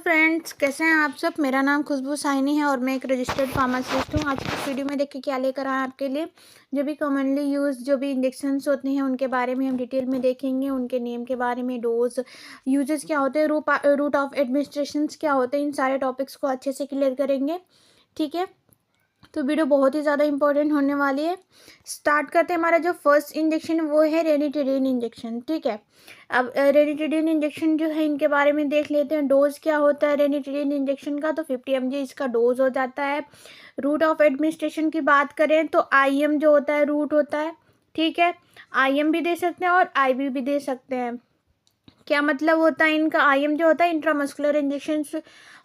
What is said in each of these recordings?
Friends, कैसे हैं आप सब। मेरा नाम खुशबू साइनी है और मैं एक रजिस्टर्ड फार्मासिस्ट हूँ। आज की वीडियो में देखिए क्या लेकर आए आपके लिए। जो भी कॉमनली यूज जो भी इंजेक्शंस होते हैं उनके बारे में हम डिटेल में देखेंगे, उनके नेम के बारे में, डोज, यूजेस क्या होते हैं, रूट ऑफ एडमिनिस्ट्रेशंस क्या होते हैं, इन सारे टॉपिक्स को अच्छे से क्लियर करेंगे। ठीक है, तो वीडियो बहुत ही ज़्यादा इंपॉर्टेंट होने वाली है। स्टार्ट करते हैं। हमारा जो फर्स्ट इंजेक्शन वो है रेनिटेडिन इंजेक्शन। ठीक है, अब रेनिटेडिन इंजेक्शन जो है इनके बारे में देख लेते हैं। डोज क्या होता है रेनिटेडिन इंजेक्शन का, तो 50 mg इसका डोज हो जाता है। रूट ऑफ एडमिनिस्ट्रेशन की बात करें तो IM जो होता है रूट होता है। ठीक है, IM भी दे सकते हैं और IV भी दे सकते हैं। क्या मतलब होता है इनका। IM जो होता है इंट्रामस्कुलर इंजेक्शन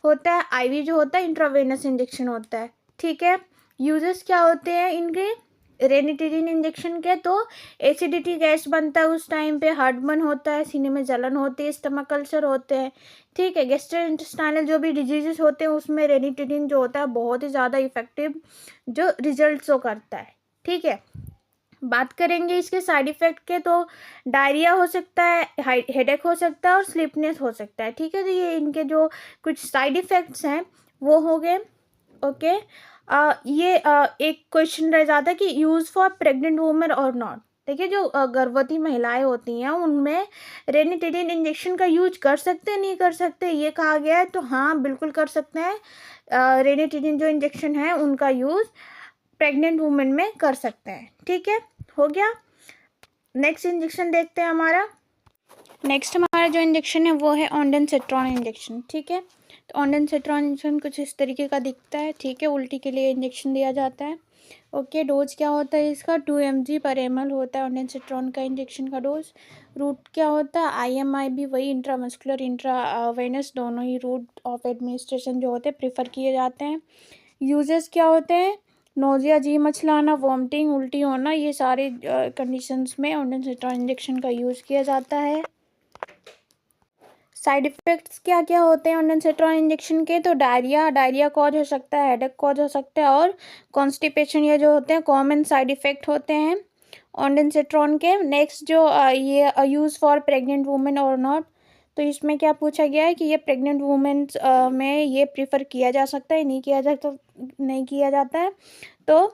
होता है, IV जो होता है इंट्रावेनस इंजेक्शन होता है। ठीक है, यूजेस क्या होते हैं इनके रेनिटेडिन इंजेक्शन के, तो एसिडिटी गैस बनता है उस टाइम पे, हार्टबर्न होता है, सीने में जलन होती है, स्टमक अल्सर होते हैं। ठीक है, गैस्ट्रोइंटेस्टाइनल जो भी डिजीजेस होते हैं उसमें रेनिटेडिन जो होता है बहुत ही ज़्यादा इफेक्टिव जो रिजल्ट शो करता है। ठीक है, बात करेंगे इसके साइड इफ़ेक्ट के, तो डायरिया हो सकता है, हेडेक हो सकता है और स्लीपनेस हो सकता है। ठीक है, तो ये इनके जो कुछ साइड इफ़ेक्ट्स हैं वो हो गए। ओके, एक क्वेश्चन रह जाता है कि यूज़ फॉर प्रेग्नेंट वुमेन और नॉट। देखिए, जो गर्भवती महिलाएं होती हैं उनमें रेनिटेडिन इंजेक्शन का यूज कर सकते नहीं कर सकते ये कहा गया है, तो हाँ बिल्कुल कर सकते हैं। रेनिटेडिन जो इंजेक्शन है उनका यूज़ प्रेग्नेंट वुमेन में कर सकते हैं। ठीक है, हो गया। नेक्स्ट इंजेक्शन देखते हैं हमारा। नेक्स्ट हमारा जो इंजेक्शन है वो है ऑन्डेनसेट्रॉन इंजेक्शन। ठीक है, तो ऑन्डेनसेट्रॉन इंजेक्शन कुछ इस तरीके का दिखता है। ठीक है, उल्टी के लिए इंजेक्शन दिया जाता है। ओके, डोज क्या होता है इसका 2 mg पर ml होता है ऑन्डेनसेट्रॉन का इंजेक्शन का डोज। रूट क्या होता है IM IB वही इंट्रामस्कुलर इंट्रावेनस दोनों ही रूट ऑफ एडमिनिस्ट्रेशन जो होते हैं प्रेफर किए जाते हैं। यूजेस क्या होते हैं नोजिया, जी मचलाना, वॉमिटिंग, उल्टी होना, ये सारे कंडीशंस में ऑन्डेनसेट्रॉन इंजेक्शन का यूज़ किया जाता है। साइड इफ़ेक्ट्स क्या क्या होते हैं ऑन्डेनसेट्रॉन इंजेक्शन के, तो डायरिया कॉज हो सकता है, हेडेक कॉज हो सकता है और कॉन्स्टिपेशन, ये जो होते हैं कॉमन साइड इफ़ेक्ट होते हैं ऑन्डेनसेट्रॉन के। नेक्स्ट जो ये यूज़ फॉर प्रेग्नेंट वुमेन और नॉट, तो इसमें क्या पूछा गया है कि ये प्रेग्नेंट वुमेन्स में ये प्रीफर किया जा सकता है, नहीं किया जाता है। तो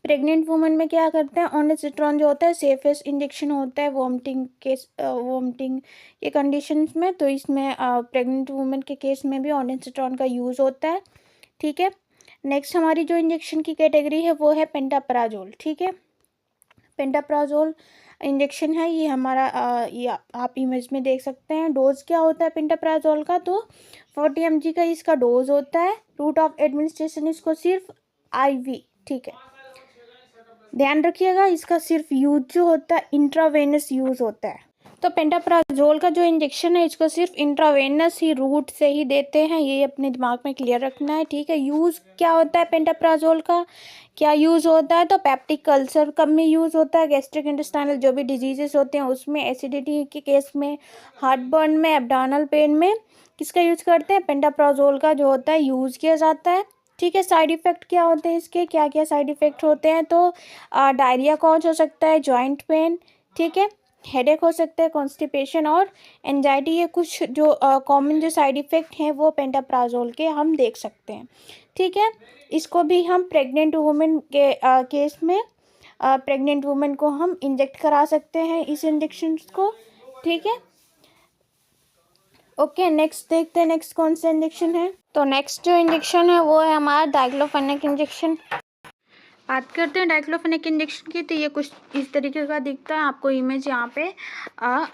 प्रेग्नेंट वुमेन में क्या करते हैं ऑन्डेनसेट्रॉन जो होता है सेफेस्ट इंजेक्शन होता है वोमिटिंग के कंडीशंस में, तो इसमें प्रेग्नेंट वुमेन के केस में भी ऑन्डेनसेट्रॉन का यूज़ होता है। ठीक है, नेक्स्ट हमारी जो इंजेक्शन की कैटेगरी है वो है पेंटाप्राजोल। ठीक है, पेंटाप्राजोल इंजेक्शन है ये हमारा ये आप इमेज में देख सकते हैं। डोज क्या होता है पेंटाप्राजोल का, तो 40 mg का इसका डोज होता है। रूट ऑफ एडमिनिस्ट्रेशन इसको सिर्फ IV। ठीक है, ध्यान रखिएगा इसका सिर्फ यूज जो होता है इंट्रावेनस यूज होता है। तो पेंटाप्राजोल का जो इंजेक्शन है इसको सिर्फ इंट्रावेनस ही रूट से ही देते हैं, ये अपने दिमाग में क्लियर रखना है। ठीक है, यूज़ क्या होता है पेंटाप्राजोल का, क्या यूज़ होता है, तो पेप्टिक अल्सर कम में यूज़ होता है, गैस्ट्रिक इंटेस्टाइनल जो भी डिजीजेस होते हैं उसमें, एसिडिटी के केस में, हार्टबर्न में, एब्डोमिनल पेन में किसका यूज़ करते हैं पेंटाप्राजोल का जो होता है यूज़ किया जाता है। ठीक है, साइड इफ़ेक्ट क्या होते हैं इसके, क्या क्या साइड इफ़ेक्ट होते हैं, तो डायरिया कॉज हो सकता है, जॉइंट पेन, ठीक है, हेडेक हो सकता है, कॉन्स्टिपेशन और एंजाइटी, ये कुछ जो कॉमन जो साइड इफ़ेक्ट हैं वो पेंटाप्राजोल के हम देख सकते हैं। ठीक है, इसको भी हम प्रेग्नेंट वुमेन के केस में प्रेग्नेंट वुमेन को हम इंजेक्ट करा सकते हैं इस इंजेक्शन को। ठीक है, ओके, नेक्स्ट देखते हैं नेक्स्ट कौन सा इंजेक्शन है। तो नेक्स्ट जो इंजेक्शन है वो है हमारा डाइक्लोफेनेक इंजेक्शन। बात करते हैं डाइक्लोफेनेक इंजेक्शन की, तो ये कुछ इस तरीके का दिखता है। आपको इमेज यहाँ पे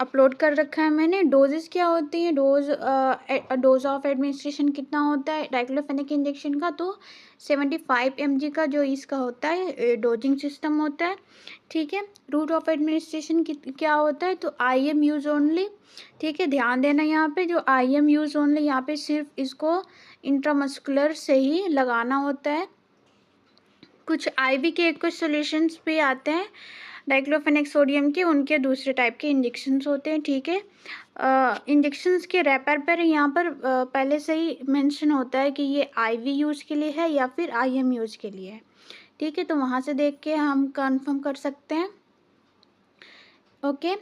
अपलोड कर रखा है मैंने। डोजेस क्या होती है, डोज ऑफ एडमिनिस्ट्रेशन कितना होता है डाइक्लोफेनेक इंजेक्शन का, तो 75 mg का जो इसका होता है डोजिंग सिस्टम होता है। ठीक है, रूट ऑफ एडमिनिस्ट्रेशन क्या होता है, तो IM यूज ओनली। ठीक है, ध्यान देना यहाँ पे जो IM यूज ओनली, यहाँ पे सिर्फ इसको इंट्रामस्कुलर से ही लगाना होता है। कुछ IV के कुछ सॉल्यूशंस भी आते हैं डाइक्लोफेनेक सोडियम के, उनके दूसरे टाइप के इंजेक्शन्स होते हैं। ठीक है, इंजेक्शन्स के रैपर पर यहाँ पर पहले से ही मेंशन होता है कि ये IV यूज़ के लिए है या फिर IM यूज़ के लिए है। ठीक है, तो वहाँ से देख के हम कंफर्म कर सकते हैं। ओके,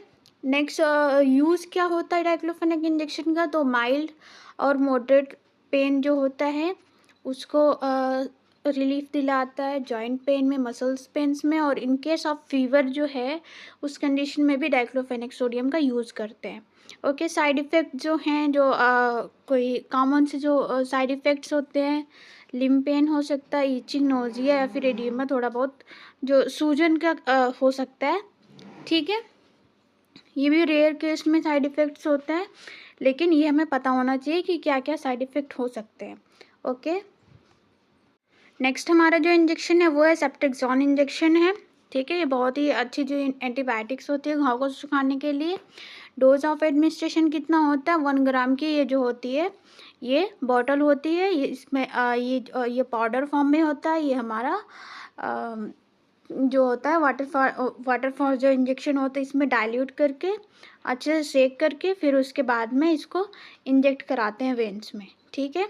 नेक्स्ट यूज़ क्या होता है डाइक्लोफेनेक इंजेक्शन का, तो माइल्ड और मॉडरेट पेन जो होता है उसको रिलीफ दिलाता है जॉइंट पेन में, मसल्स पेन्स में, और इन केस ऑफ फीवर जो है उस कंडीशन में भी डाइक्लोफेनेक सोडियम का यूज़ करते हैं। ओके, साइड इफ़ेक्ट जो हैं, जो कोई कॉमन से जो साइड इफ़ेक्ट्स होते हैं, लिम्ब पेन हो सकता है, ईचिंग, नोजिया या फिर एडिमा, थोड़ा बहुत जो सूजन का हो सकता है। ठीक है, ये भी रेयर केस में साइड इफ़ेक्ट्स होते हैं, लेकिन ये हमें पता होना चाहिए कि क्या क्या साइड इफ़ेक्ट हो सकते हैं। ओके, नेक्स्ट हमारा जो इंजेक्शन है वो है सेप्टेक्सोन इंजेक्शन है। ठीक है, ये बहुत ही अच्छी जो एंटीबायोटिक्स होती है घाव को सुखाने के लिए। डोज ऑफ एडमिनिस्ट्रेशन कितना होता है? 1 ग्राम की ये जो होती है ये बॉटल होती है। ये इसमें ये पाउडर फॉर्म में होता है। ये हमारा जो होता है वाटरफॉल जो इंजेक्शन होता है इसमें डाइल्यूट करके अच्छे से सेक करके फिर उसके बाद में इसको इंजेक्ट कराते हैं वेन्स में। ठीक है,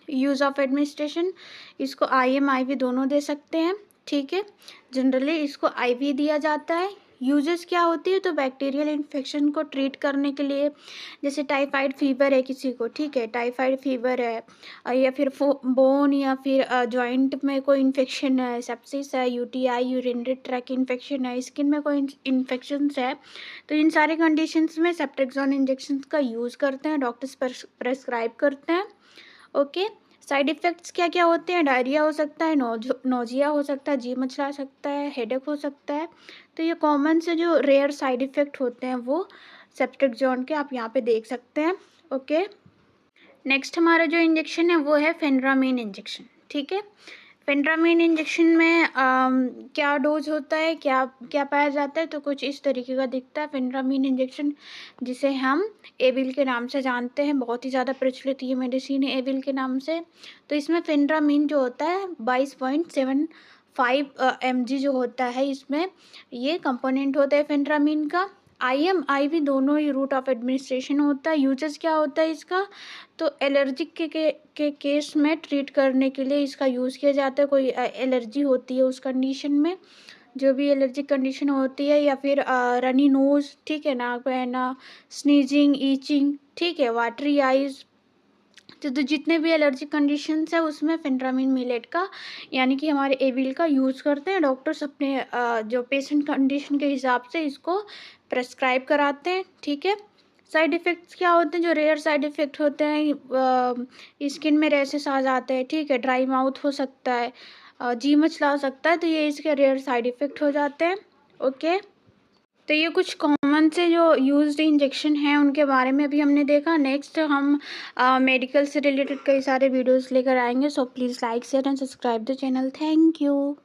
यूज़ ऑफ एडमिनिस्ट्रेशन, इसको IM IV दोनों दे सकते हैं। ठीक है, जनरली इसको IV दिया जाता है। यूजेस क्या होती है? तो बैक्टीरियल इन्फेक्शन को ट्रीट करने के लिए, जैसे टाइफाइड फीवर है किसी को, ठीक है, टाइफाइड फीवर है, या फिर बोन या फिर जॉइंट में कोई इन्फेक्शन है, सेप्सिस है, UTI यूरिनरी ट्रैक इन्फेक्शन है, स्किन में कोई इन्फेक्शंस है, तो इन सारे कंडीशंस में सेप्टेक्सोन इंजेक्शन का यूज़ करते हैं, डॉक्टर्स प्रेस्क्राइब करते हैं। ओके, साइड इफ़ेक्ट्स क्या क्या होते हैं? डायरिया हो सकता है, नोजिया हो सकता है, जी मचला सकता है, हेडेक हो सकता है। तो ये कॉमन से जो रेयर साइड इफ़ेक्ट होते हैं वो सेप्टेक्सोन के आप यहाँ पे देख सकते हैं। ओके, नेक्स्ट हमारा जो इंजेक्शन है वो है फेनड्रामीन इंजेक्शन। ठीक है, फेनड्रामीन इंजेक्शन में क्या डोज होता है, क्या क्या पाया जाता है? तो कुछ इस तरीके का दिखता है फेनड्रामीन इंजेक्शन, जिसे हम एविल के नाम से जानते हैं। बहुत ही ज़्यादा प्रचलित ये मेडिसिन है एविल के नाम से। तो इसमें फेनड्रामीन जो होता है 22.75 mg जो होता है, इसमें ये कंपोनेंट होता है फेनड्रामीन का। IM IV दोनों ही रूट ऑफ एडमिनिस्ट्रेशन होता है। यूजेस क्या होता है इसका? तो एलर्जिक के केस में ट्रीट करने के लिए इसका यूज़ किया जाता है। कोई एलर्जी होती है उस कंडीशन में, जो भी एलर्जिक कंडीशन होती है, या फिर रनी नोज़, ठीक है, नाक बहना, स्नीजिंग, ईचिंग, ठीक है, वाटरी आइज़, तो जितने भी एलर्जिक कंडीशंस है उसमें फेनड्रामीन मिलेट का यानी कि हमारे एविल का यूज़ करते हैं। डॉक्टर्स अपने जो पेशेंट कंडीशन के हिसाब से इसको प्रेस्क्राइब कराते हैं। ठीक है, साइड इफ़ेक्ट्स क्या होते हैं? जो रेयर साइड इफ़ेक्ट होते हैं, स्किन में रैशेस आ जाते हैं, ठीक है, ड्राई माउथ हो सकता है, जी मचला सकता है, तो ये इसके रेयर साइड इफ़ेक्ट हो जाते हैं। ओके, तो ये कुछ कॉमन से जो यूज्ड इंजेक्शन हैं उनके बारे में अभी हमने देखा। नेक्स्ट हम मेडिकल से रिलेटेड कई सारे वीडियोस लेकर आएंगे। So please like share and subscribe the channel. Thank you.